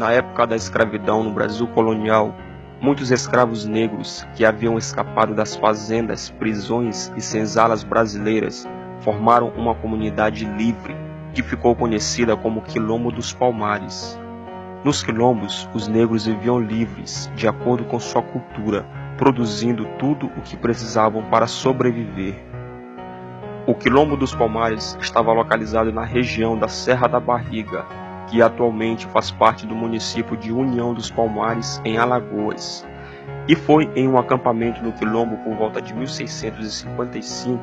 Na época da escravidão no Brasil colonial, muitos escravos negros que haviam escapado das fazendas, prisões e senzalas brasileiras formaram uma comunidade livre que ficou conhecida como Quilombo dos Palmares. Nos quilombos, os negros viviam livres, de acordo com sua cultura, produzindo tudo o que precisavam para sobreviver. O Quilombo dos Palmares estava localizado na região da Serra da Barriga, que atualmente faz parte do município de União dos Palmares, em Alagoas. E foi em um acampamento no Quilombo por volta de 1655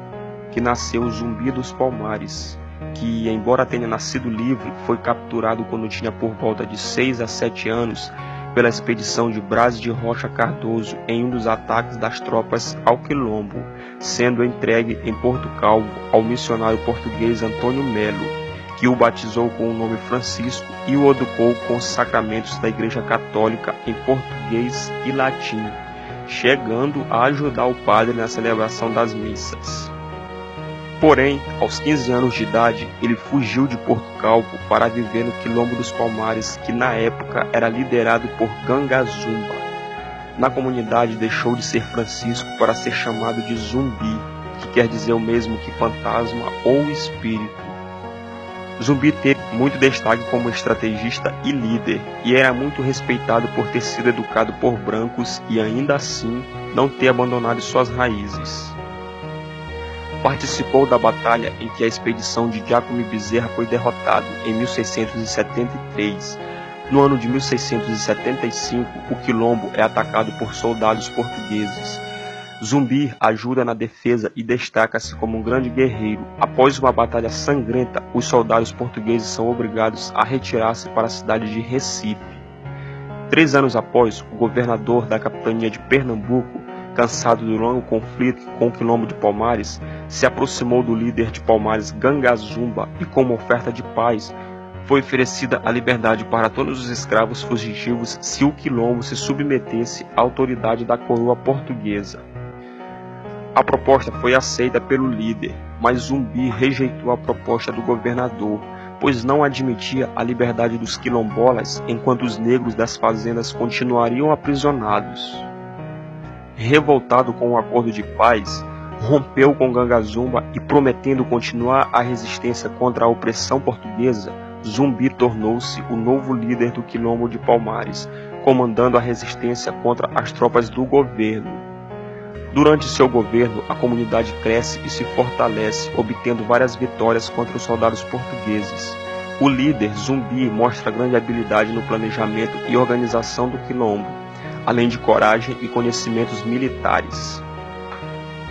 que nasceu o Zumbi dos Palmares, que, embora tenha nascido livre, foi capturado quando tinha por volta de 6 a 7 anos pela expedição de Braz de Rocha Cardoso em um dos ataques das tropas ao Quilombo, sendo entregue em Porto Calvo ao missionário português Antônio Melo, que o batizou com o nome Francisco e o educou com os sacramentos da Igreja Católica em português e latim, chegando a ajudar o padre na celebração das missas. Porém, aos 15 anos de idade, ele fugiu de Porto Calvo para viver no Quilombo dos Palmares, que na época era liderado por Gangazumba. Na comunidade deixou de ser Francisco para ser chamado de Zumbi, que quer dizer o mesmo que fantasma ou espírito. Zumbi teve muito destaque como estrategista e líder, e era muito respeitado por ter sido educado por brancos e ainda assim não ter abandonado suas raízes. Participou da batalha em que a expedição de Jacome Bezerra foi derrotado em 1673. No ano de 1675, o Quilombo é atacado por soldados portugueses. Zumbi ajuda na defesa e destaca-se como um grande guerreiro. Após uma batalha sangrenta, os soldados portugueses são obrigados a retirar-se para a cidade de Recife. 3 anos após, o governador da capitania de Pernambuco, cansado do longo conflito com o Quilombo de Palmares, se aproximou do líder de Palmares, Gangazumba, e como oferta de paz, foi oferecida a liberdade para todos os escravos fugitivos se o Quilombo se submetesse à autoridade da coroa portuguesa. A proposta foi aceita pelo líder, mas Zumbi rejeitou a proposta do governador, pois não admitia a liberdade dos quilombolas enquanto os negros das fazendas continuariam aprisionados. Revoltado com o acordo de paz, rompeu com Gangazumba e, prometendo continuar a resistência contra a opressão portuguesa, Zumbi tornou-se o novo líder do Quilombo de Palmares, comandando a resistência contra as tropas do governo. Durante seu governo, a comunidade cresce e se fortalece, obtendo várias vitórias contra os soldados portugueses. O líder, Zumbi, mostra grande habilidade no planejamento e organização do Quilombo, além de coragem e conhecimentos militares.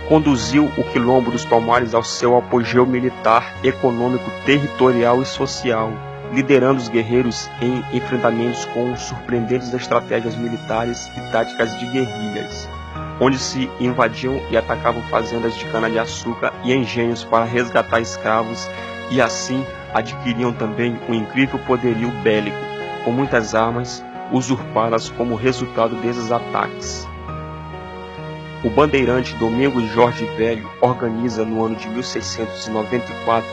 Conduziu o Quilombo dos Palmares ao seu apogeu militar, econômico, territorial e social, liderando os guerreiros em enfrentamentos com surpreendentes estratégias militares e táticas de guerrilhas, onde se invadiam e atacavam fazendas de cana-de-açúcar e engenhos para resgatar escravos, e assim adquiriam também um incrível poderio bélico, com muitas armas usurpadas como resultado desses ataques. O bandeirante Domingos Jorge Velho organiza no ano de 1694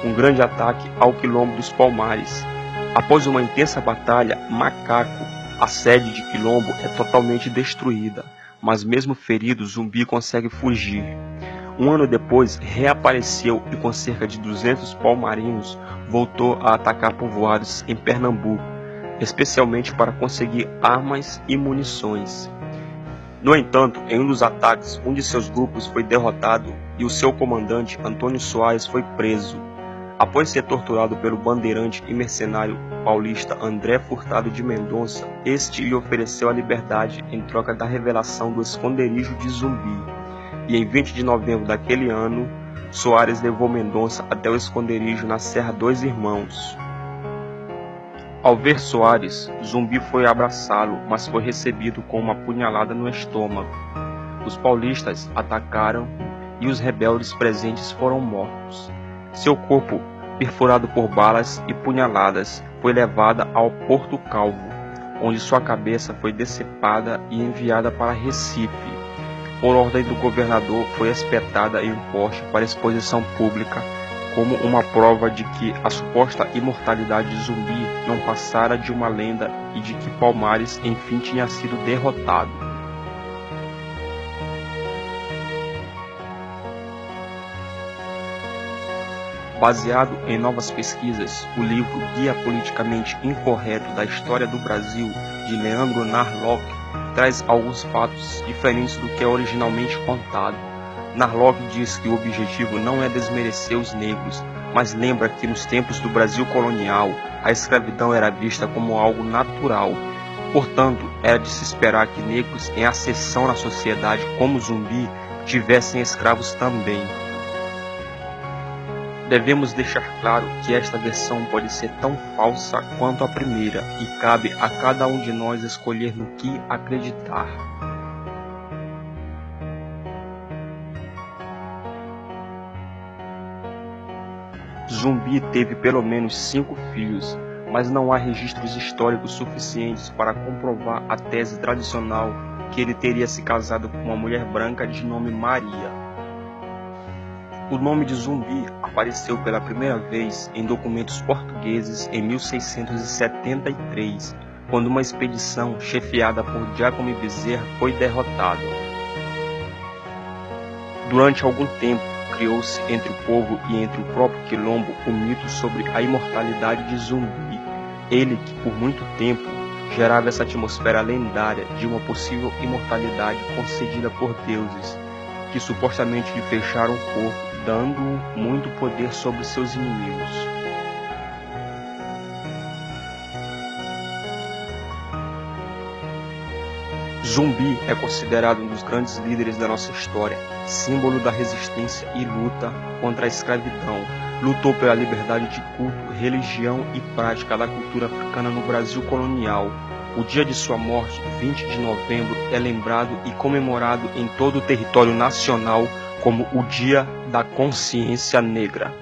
um grande ataque ao Quilombo dos Palmares. Após uma intensa batalha, Macaco, a sede de Quilombo, é totalmente destruída, mas mesmo ferido, Zumbi consegue fugir. Um ano depois, reapareceu e com cerca de 200 palmarinhos voltou a atacar povoados em Pernambuco, especialmente para conseguir armas e munições. No entanto, em um dos ataques, um de seus grupos foi derrotado e o seu comandante, Antônio Soares, foi preso. Após ser torturado pelo bandeirante e mercenário paulista André Furtado de Mendonça, este lhe ofereceu a liberdade em troca da revelação do esconderijo de Zumbi. E em 20 de novembro daquele ano, Soares levou Mendonça até o esconderijo na Serra dos Irmãos. Ao ver Soares, Zumbi foi abraçá-lo, mas foi recebido com uma punhalada no estômago. Os paulistas atacaram e os rebeldes presentes foram mortos. Seu corpo, perfurado por balas e punhaladas, foi levado ao Porto Calvo, onde sua cabeça foi decepada e enviada para Recife. Por ordem do governador, foi espetada em um poste para exposição pública, como uma prova de que a suposta imortalidade de Zumbi não passara de uma lenda e de que Palmares enfim tinha sido derrotado. Baseado em novas pesquisas, o livro Guia Politicamente Incorreto da História do Brasil, de Leandro Narlock, traz alguns fatos diferentes do que é originalmente contado. Narlock diz que o objetivo não é desmerecer os negros, mas lembra que nos tempos do Brasil colonial, a escravidão era vista como algo natural. Portanto, era de se esperar que negros em ascensão na sociedade como Zumbi tivessem escravos também. Devemos deixar claro que esta versão pode ser tão falsa quanto a primeira e cabe a cada um de nós escolher no que acreditar. Zumbi teve pelo menos 5 filhos, mas não há registros históricos suficientes para comprovar a tese tradicional que ele teria se casado com uma mulher branca de nome Maria. O nome de Zumbi apareceu pela primeira vez em documentos portugueses em 1673, quando uma expedição chefiada por Jacome Bezerra foi derrotada. Durante algum tempo, criou-se entre o povo e entre o próprio quilombo o mito sobre a imortalidade de Zumbi, ele que por muito tempo gerava essa atmosfera lendária de uma possível imortalidade concedida por deuses, que supostamente lhe fecharam o corpo, dando-o muito poder sobre seus inimigos. Zumbi é considerado um dos grandes líderes da nossa história, símbolo da resistência e luta contra a escravidão. Lutou pela liberdade de culto, religião e prática da cultura africana no Brasil colonial. O dia de sua morte, 20 de novembro, é lembrado e comemorado em todo o território nacional como o Dia da Consciência Negra.